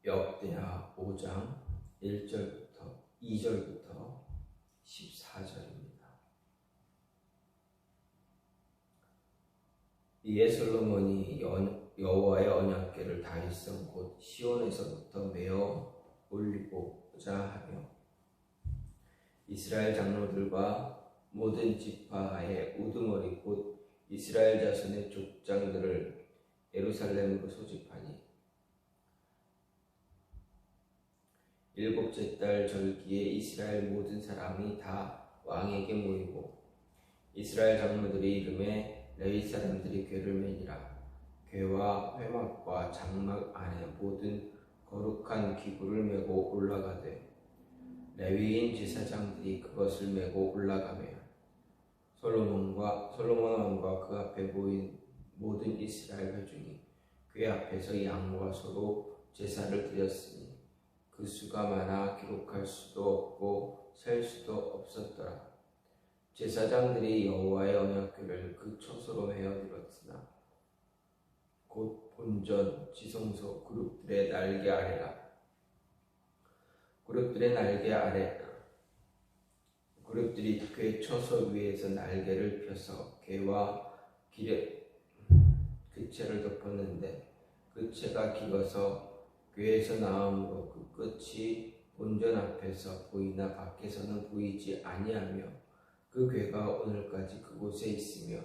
역대하 5장 1절부터 2절부터 14절입니다. 이에 솔로몬이 여호와의 언약궤를 다윗성 곧 시온에서부터 메어 올리고자 하며 이스라엘 장로들과 모든 지파의 우두머리 곧 이스라엘 자손의 족장들을 예루살렘으로 소집하니 일곱째 달 절기에 이스라엘 모든 사람이 다 왕에게 모이고 이스라엘 장로들이 이름에 레위 사람들이 궤를 매니라. 궤와 회막과 장막 안에 모든 거룩한 기구를 메고 올라가되 레위인 제사장들이 그것을 메고 올라가며 솔로몬 왕과 그 앞에 모인 모든 이스라엘 회중이 궤 앞에서 양과 소로 제사를 드렸으니 그 수가 많아 기록할 수도 없고 셀 수도 없었더라. 제사장들이 여호와의 언약궤를 그 처소로 메어들었으나 곧 본전, 지성소, 그룹들의 날개 아래라. 그룹들이 궤 처소 위에서 날개를 펴서 궤와 그채를 덮었는데 그채가 길어서 궤에서 나옴으로 그 끝이 본전 앞에서 보이나 밖에서는 보이지 아니하며 그 궤가 오늘까지 그곳에 있으며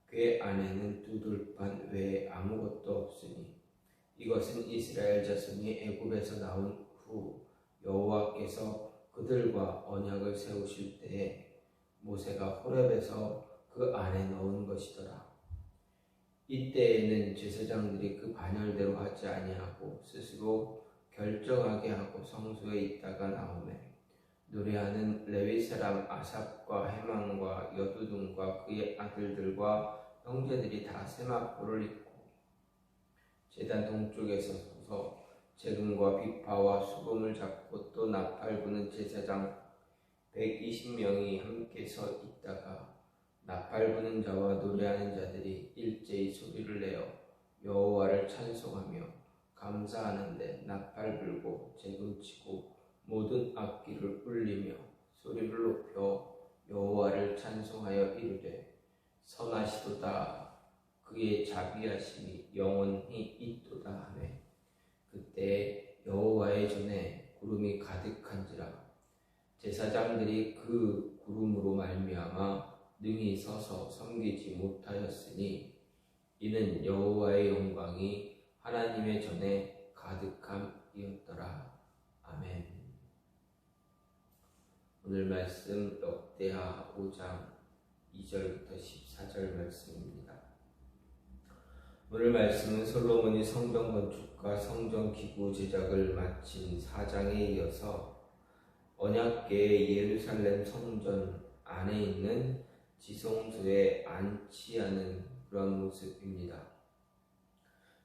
궤 안에는 두들판 외에 아무것도 없으니 이것은 이스라엘 자손이 애굽에서 나온 후 여호와께서 그들과 언약을 세우실 때에 모세가 호렙에서 그 안에 넣은 것이더라. 이때에는 제사장들이 그 반열대로 하지 아니하고 스스로 결정하게 하고 성소에 있다가 나오매 노래하는 레위 사람 아삽과 헤만과 여두둔과 그의 아들들과 형제들이 다 세마포를 입고 제단 동쪽에서 서서 재금과 비파와 수금을 잡고 또 나팔 부는 제사장 120명이 함께 서 있다가 나팔 부는 자와 노래하는 자들이 일제히 소리를 내어 여호와를 찬송하며 감사하는데 나팔 불고 재금치고 모든 악기를 울리며 소리를 높여 여호와를 찬송하여 이르되 선하시도다 그의 자비하심이 영원히 있도다 하매 그때 여호와의 전에 구름이 가득한지라. 제사장들이 그 구름으로 말미암아 능히 서서 섬기지 못하였으니 이는 여호와의 영광이 하나님의 전에 가득함이었더라. 아멘. 오늘 말씀 역대하 5장 2절부터 14절 말씀입니다. 오늘 말씀은 솔로몬이 성전 건축과 성전 기구 제작을 마친 4장에 이어서 언약궤의 예루살렘 성전 안에 있는 지성소에 안치하는 그런 모습입니다.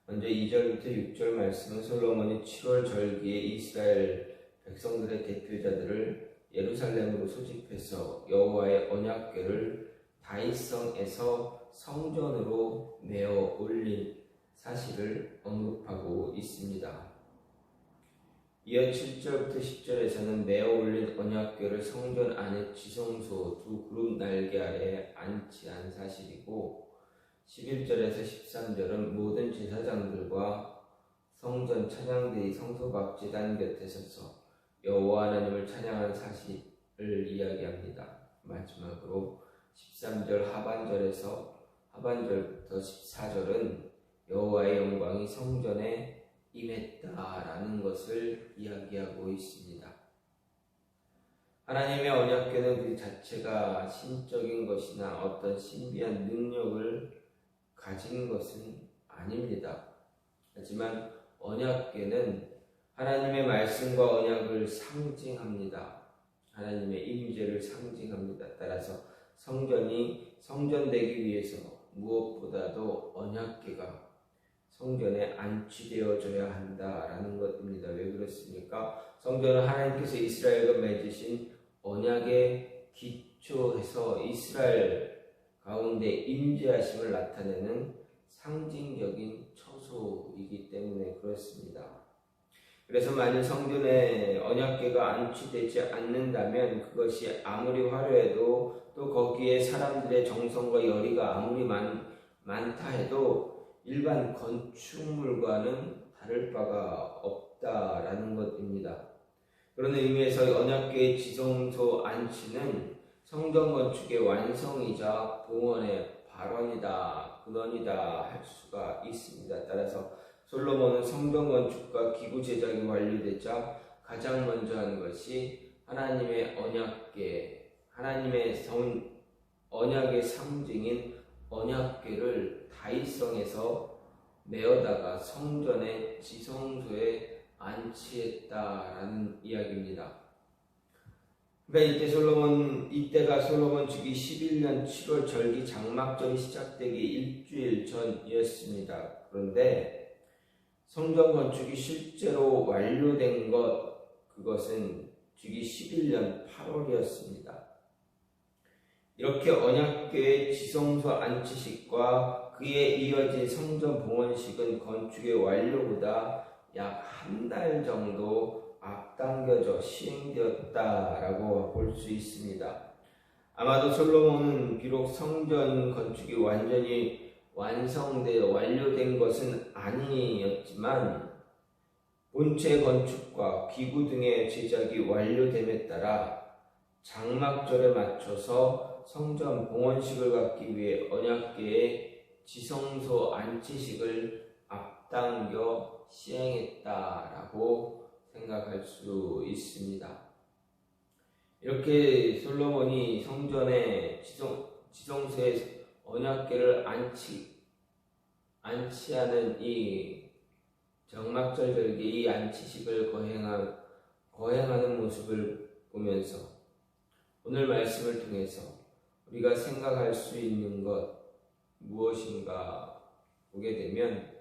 먼저 2절부터 6절 말씀은 솔로몬이 7월 절기에 이스라엘 백성들의 대표자들을 예루살렘으로 소집해서 여호와의 언약궤를 다윗성에서 성전으로 메어 올린 사실을 언급하고 있습니다. 이어 7절부터 10절에서는 메어 올린 언약궤를 성전 안의 지성소 두 그룹 날개 아래에 안치한 사실이고 11절에서 13절은 모든 제사장들과 성전 찬양들이 성소 밖 제단 곁에 서서 여호와 하나님을 찬양한 사실을 이야기합니다. 마지막으로 13절 하반절부터 14절은 여호와의 영광이 성전에 임했다라는 것을 이야기하고 있습니다. 하나님의 언약궤는 그 자체가 신적인 것이나 어떤 신비한 능력을 가진 것은 아닙니다. 하지만 언약궤는 하나님의 말씀과 언약을 상징합니다. 하나님의 임재를 상징합니다. 따라서 성전이 성전되기 위해서 무엇보다도 언약궤가 성전에 안치되어져야 한다라는 것입니다. 왜 그렇습니까? 성전은 하나님께서 이스라엘과 맺으신 언약에 기초해서 이스라엘 가운데 임재하심을 나타내는 상징적인 처소이기 때문에 그렇습니다. 그래서 만일 성전에 언약궤가 안치되지 않는다면 그것이 아무리 화려해도 또 거기에 사람들의 정성과 열의가 아무리 많다 해도 일반 건축물과는 다를 바가 없다라는 것입니다. 그런 의미에서 언약궤의 지성소 안치는 성전 건축의 완성이자 봉헌의 근원이다 할 수가 있습니다. 따라서 솔로몬은 성전 건축과 기구 제작이 완료되자 가장 먼저 한 것이 하나님의 언약궤, 언약의 상징인 언약궤를 다윗성에서 메어다가 성전의 지성소에 안치했다라는 이야기입니다. 그러니까 이때가 솔로몬 즉위 11년 7월 절기 장막절이 시작되기 일주일 전이었습니다. 그런데 성전 건축이 실제로 완료된 그것은 즉위 11년 8월이었습니다. 이렇게 언약궤의 지성소 안치식과 그에 이어진 성전 봉헌식은 건축의 완료보다 약 한 달 정도 앞당겨져 시행되었다라고 볼 수 있습니다. 아마도 솔로몬은 비록 성전 건축이 완전히 완료된 것은 아니었지만 본체 건축과 기구 등의 제작이 완료됨에 따라 장막절에 맞춰서 성전 봉헌식을 갖기 위해 언약궤의 지성소 안치식을 앞당겨 시행했다라고 생각할 수 있습니다. 이렇게 솔로몬이 성전의 지성소에 언약궤를 안치하는 이 정막절 절기 이 안치식을 거행하는 모습을 보면서 오늘 말씀을 통해서 우리가 생각할 수 있는 것 무엇인가 보게 되면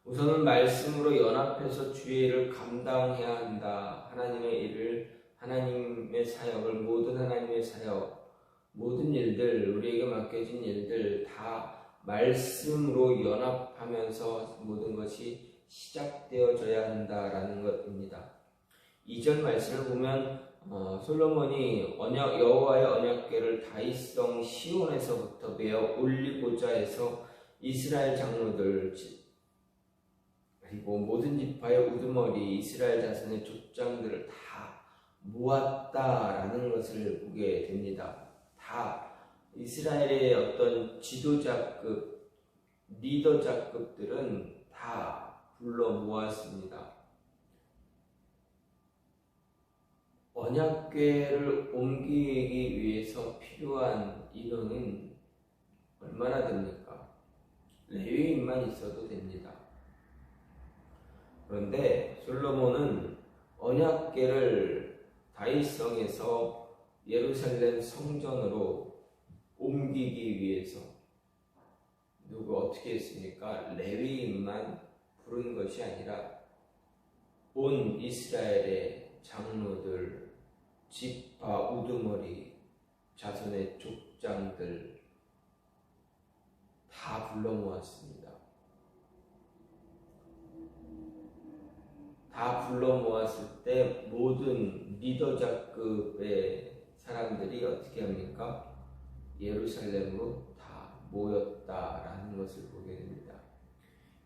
우선은 말씀으로 연합해서 주의 일을 감당해야 한다. 하나님의 사역을 모든 하나님의 사역, 모든 일들, 우리에게 맡겨진 일들 다 말씀으로 연합하면서 모든 것이 시작되어져야 한다라는 것입니다. 2절 말씀을 보면 솔로몬이 여호와의 언약궤를 다윗성 시온에서부터 메어 올리고자 해서 이스라엘 장로들 그리고 모든 지파의 우두머리 이스라엘 자손의 족장들을 다 모았다라는 것을 보게 됩니다. 다 이스라엘의 어떤 지도자급, 리더자급들은 다 불러 모았습니다. 언약궤를 옮기기 위해서 필요한 인원은 얼마나 됩니까? 레위인만 있어도 됩니다. 그런데 솔로몬은 언약궤를 다윗성에서 예루살렘 성전으로 옮기기 위해서 어떻게 했습니까? 레위인만 부른 것이 아니라 온 이스라엘의 장로들, 지파, 우두머리, 자손의 족장들 다 불러 모았습니다. 다 불러 모았을 때 모든 리더자급의 사람들이 어떻게 합니까? 예루살렘으로 다 모였다라는 것을 보게 됩니다.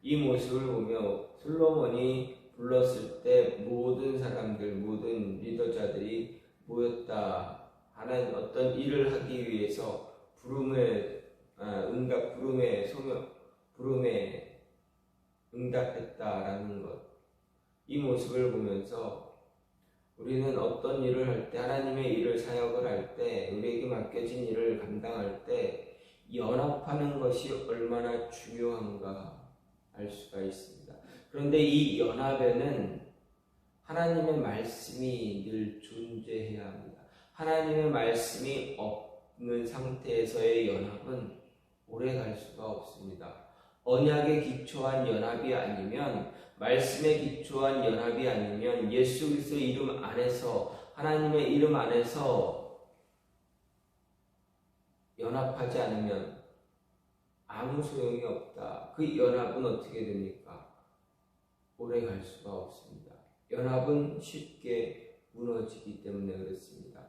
이 모습을 보며 솔로몬이 불렀을 때 모든 사람들, 모든 리더자들이 모였다 하는 어떤 일을 하기 위해서 부름에 응답했다라는 것. 이 모습을 보면서 우리는 어떤 일을 할 때, 하나님의 일을 사역을 할 때, 우리에게 맡겨진 일을 감당할 때 연합하는 것이 얼마나 중요한가 알 수가 있습니다. 그런데 이 연합에는 하나님의 말씀이 늘 존재해야 합니다. 하나님의 말씀이 없는 상태에서의 연합은 오래 갈 수가 없습니다. 언약에 기초한 연합이 아니면, 말씀에 기초한 연합이 아니면, 예수 그리스도의 이름 안에서, 하나님의 이름 안에서 연합하지 않으면 아무 소용이 없다. 그 연합은 어떻게 됩니까? 오래 갈 수가 없습니다. 연합은 쉽게 무너지기 때문에 그렇습니다.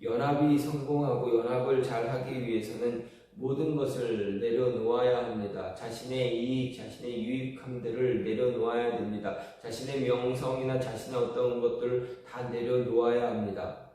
연합이 성공하고 연합을 잘 하기 위해서는 모든 것을 내려놓아야 합니다. 자신의 이익, 자신의 유익함들을 내려놓아야 됩니다. 자신의 명성이나 자신의 어떤 것들을 다 내려놓아야 합니다.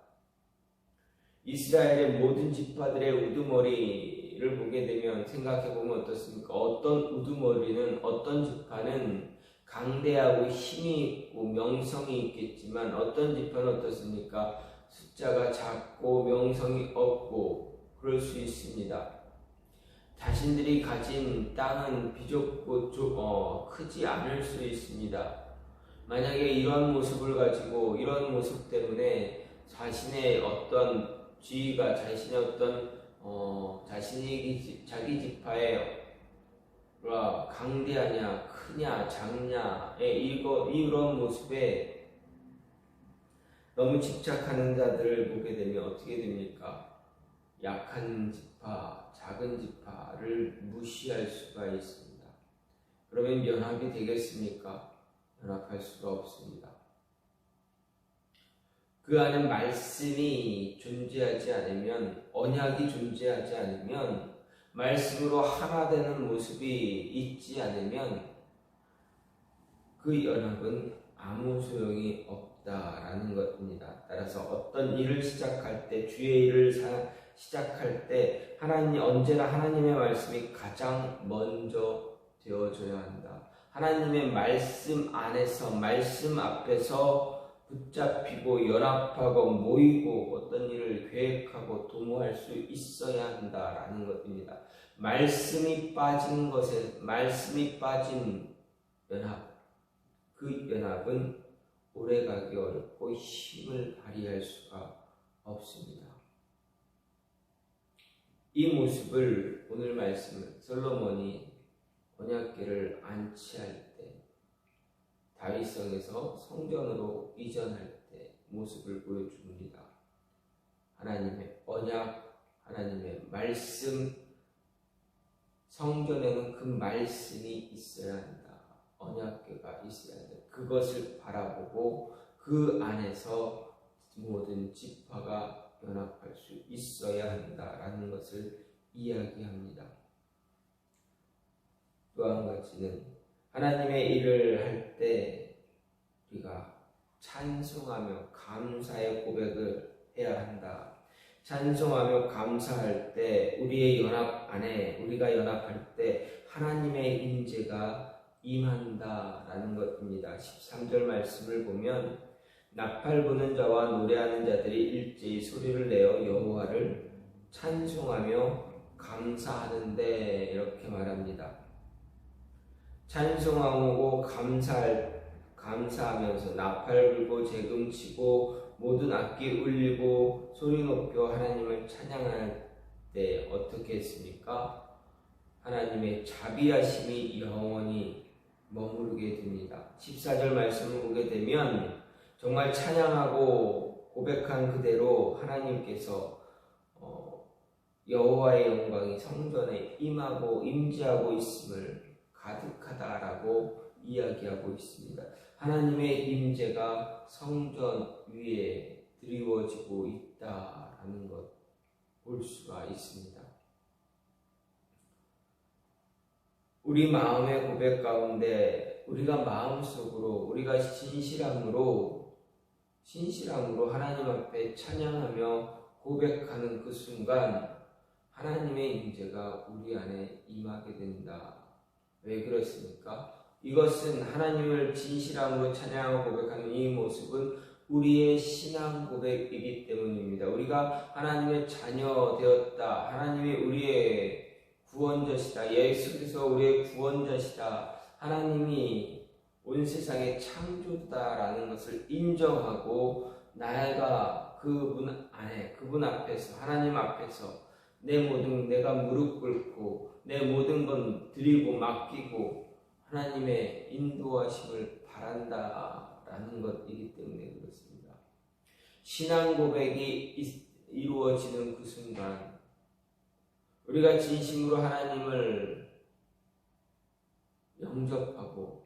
이스라엘의 모든 지파들의 우두머리를 보게 되면 생각해보면 어떻습니까? 어떤 우두머리는, 어떤 지파는 강대하고 힘이 있고 명성이 있겠지만 어떤 지파는 어떻습니까? 숫자가 작고 명성이 없고 그럴 수 있습니다. 자신들이 가진 땅은 비좁고 크지 않을 수 있습니다. 만약에 이런 모습을 가지고 이런 모습 때문에 자신의 어떤 지위가 자신의 어떤 자기 지파의 강대하냐 크냐 작냐의 이런 모습에 너무 집착하는 자들을 보게 되면 어떻게 됩니까? 약한 지파, 작은 지파를 무시할 수가 있습니다. 그러면 연합이 되겠습니까? 연합할 수가 없습니다. 그 안에 말씀이 존재하지 않으면, 언약이 존재하지 않으면, 말씀으로 하나 되는 모습이 있지 않으면 그 연합은 아무 소용이 없다라는 것입니다. 따라서 어떤 일을 시작할 때, 주의 일을 시작할 때 언제나 하나님의 말씀이 가장 먼저 되어줘야 한다. 하나님의 말씀 안에서, 말씀 앞에서 붙잡히고 연합하고 모이고 어떤 일을 계획하고 도모할 수 있어야 한다라는 것입니다. 말씀이 빠진 연합, 그 연합은 오래가기 어렵고 힘을 발휘할 수가 없습니다. 이 모습을 오늘 말씀은 솔로몬이 언약궤를 안치할 때, 다윗성에서 성전으로 이전할 때 모습을 보여줍니다. 하나님의 언약, 하나님의 말씀, 성전에는 그 말씀이 있어야 한다. 언약궤가 있어야 한다. 그것을 바라보고 그 안에서 모든 지파가 연합할 수 있어야 한다라는 것을 이야기합니다. 또 한 가지는 하나님의 일을 할 때 우리가 찬송하며 감사의 고백을 해야 한다. 찬송하며 감사할 때 우리의 연합 안에 우리가 연합할 때 하나님의 임재가 임한다라는 것입니다. 13절 말씀을 보면 나팔 부는 자와 노래하는 자들이 일제히 소리를 내어 여호와를 찬송하며 감사하는데 이렇게 말합니다. 찬송하고 감사하면서 나팔 불고 재금 치고 모든 악기 울리고 소리 높여 하나님을 찬양할 때 어떻게 했습니까? 하나님의 자비하심이 영원히 머무르게 됩니다. 14절 말씀을 보게 되면 정말 찬양하고 고백한 그대로 하나님께서 여호와의 영광이 성전에 임재하고 있음을 가득하다라고 이야기하고 있습니다. 하나님의 임재가 성전 위에 드리워지고 있다라는 것 볼 수가 있습니다. 우리 마음의 고백 가운데 우리가 마음속으로 우리가 진실함으로 하나님 앞에 찬양하며 고백하는 그 순간 하나님의 임재가 우리 안에 임하게 된다. 왜 그렇습니까? 이것은 하나님을 진실함으로 찬양하고 고백하는 이 모습은 우리의 신앙 고백이기 때문입니다. 우리가 하나님의 자녀 되었다. 하나님이 우리의 구원자시다. 예수께서 우리의 구원자시다. 하나님이 온 세상의 창조자라는 것을 인정하고 나가 그분 앞에서 하나님 앞에서 내가 무릎 꿇고 내 모든 건 드리고 맡기고 하나님의 인도하심을 바란다라는 것이기 때문에 그렇습니다. 신앙 고백이 이루어지는 그 순간 우리가 진심으로 하나님을 영접하고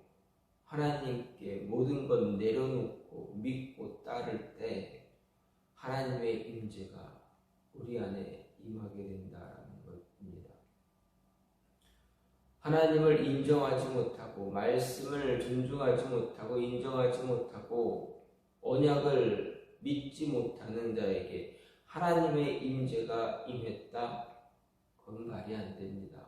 하나님께 모든 것 내려놓고 붙들고 믿고 따를 때 하나님의 임재가 우리 안에 임하게 된다는 것입니다. 하나님을 인정하지 못하고 말씀을 존중하지 못하고 인정하지 못하고 언약을 믿지 못하는 자에게 하나님의 임재가 임했다? 그건 말이 안 됩니다.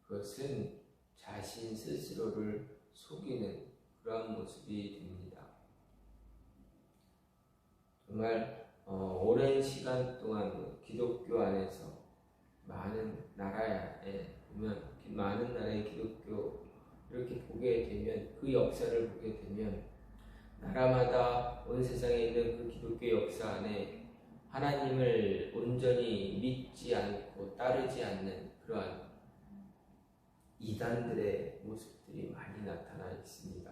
그것은 자신 스스로를 속이는 그러한 모습이 됩니다. 정말 오랜 시간 동안 기독교 안에서 많은 나라에 보면 많은 나라의 기독교 이렇게 보게 되면 그 역사를 보게 되면 나라마다 온 세상에 있는 그 기독교 역사 안에 하나님을 온전히 믿지 않고 따르지 않는 그러한 이단들의 모습들이 많이 나타나 있습니다.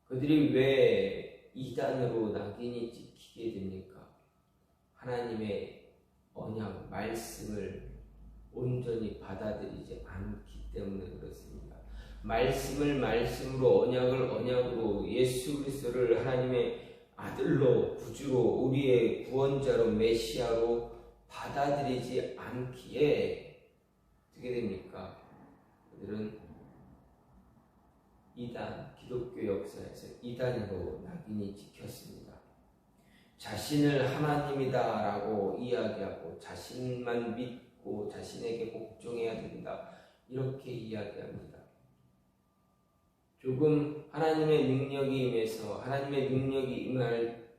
그들이 왜 이단으로 낙인이 찍히게 됩니까? 하나님의 언약, 말씀을 온전히 받아들이지 않기 때문에 그렇습니다. 말씀을 말씀으로, 언약을 언약으로, 예수 그리스도를 하나님의 아들로, 구주로, 우리의 구원자로, 메시아로 받아들이지 않기에 어떻게 됩니까? 그들은 이단, 기독교 역사에서 이단으로 낙인이 찍혔습니다. 자신을 하나님이다 라고 이야기하고 자신만 믿고 자신에게 복종해야 된다 이렇게 이야기합니다. 조금 하나님의 능력이 임해서 하나님의 능력이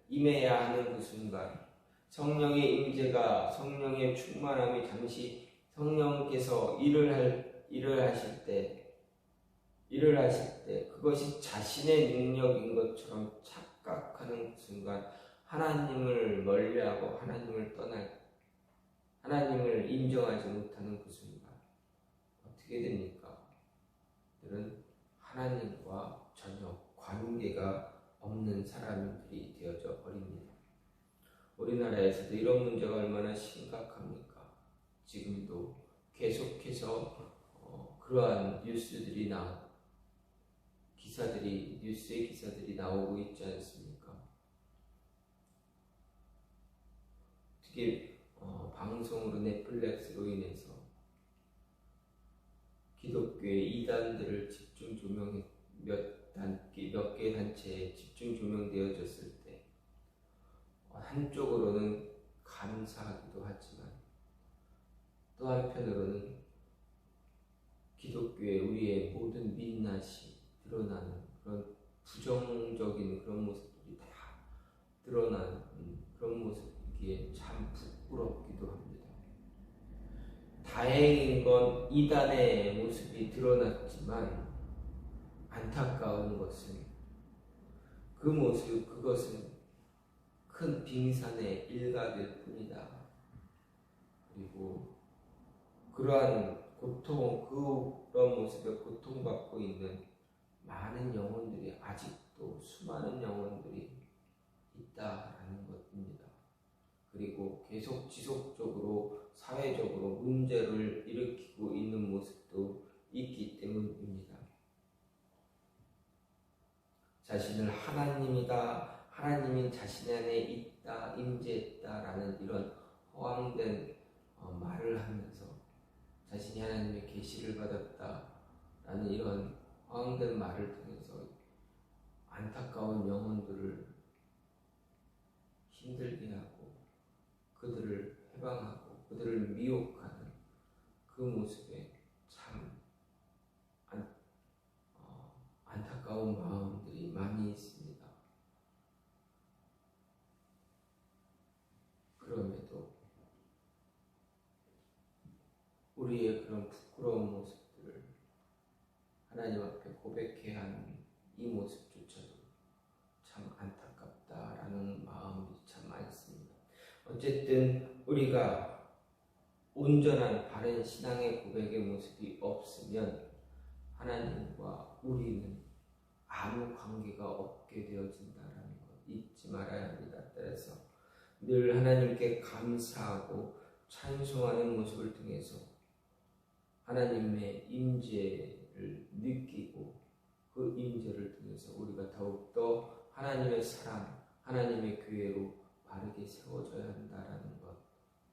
임해야 하는 그 순간 성령의 임재가 성령의 충만함이 잠시 성령께서 일을 하실 때 그것이 자신의 능력인 것처럼 착각하는 그 순간 하나님을 멀리하고 하나님을 인정하지 못하는 그 순간 어떻게 됩니까? 그들은 하나님과 전혀 관계가 없는 사람들이 되어져 버립니다. 우리나라에서도 이런 문제가 얼마나 심각합니까? 지금도 계속해서 그러한 뉴스의 기사들이 나오고 있지 않습니까? 특히 방송으로 넷플릭스로 인해서 기독교의 이단들을 집중 조명해 몇 개 단체에 집중 조명되어졌을 때 한쪽으로는 감사하기도 하지만 또 한편으로는 기독교의 우리의 모든 민낯이 드러나는 그런 부정적인 그런 모습들이 다 드러나는 그런 모습이기에 참 부끄럽기도 합니다. 다행인 건 이단의 모습이 드러났지만 안타까운 것은 그것은 큰 빙산의 일각일 뿐이다. 그리고 그러한 그런 모습에 고통받고 있는 많은 영혼들이 아직도 수많은 영혼들이 있다라는 것입니다. 그리고 계속 지속적으로 사회적으로 문제를 일으키고 있는 모습도 있기 때문입니다. 자신을 하나님이다, 하나님이 자신 안에 있다, 임재했다라는 이런 허황된 말을 하면서 자신이 하나님의 계시를 받았다라는 이런 허황된 말을 통해서 안타까운 영혼들을 힘들게 하고 그들을 해방하고 그들을 미혹하는 그 모습에 참 안타까운 마음들이 많이 있습니다. 그럼에도 우리의 그런 부끄러운 모습들을 하나님 앞에 고백해야 하는 이 모습조차도 참 안타깝다라는 마음이 참 많습니다. 어쨌든 우리가 온전한 바른 신앙의 고백의 모습이 없으면 하나님과 우리는 아무 관계가 없게 되어진다라는 것 잊지 말아야 합니다. 따라서 늘 하나님께 감사하고 찬송하는 모습을 통해서 하나님의 임재를 느끼고 그 임재를 통해서 통해서 우리가 더욱더 하나님의 사랑, 하나님의 교회로 바르게 세워져야 한다라는 것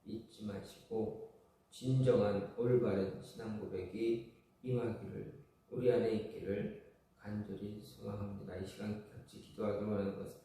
잊지 마시고 진정한 올바른 신앙 고백이 임하기를 우리 안에 있기를 간절히 소망합니다. 이 시간 같이 기도하기 원하는 것은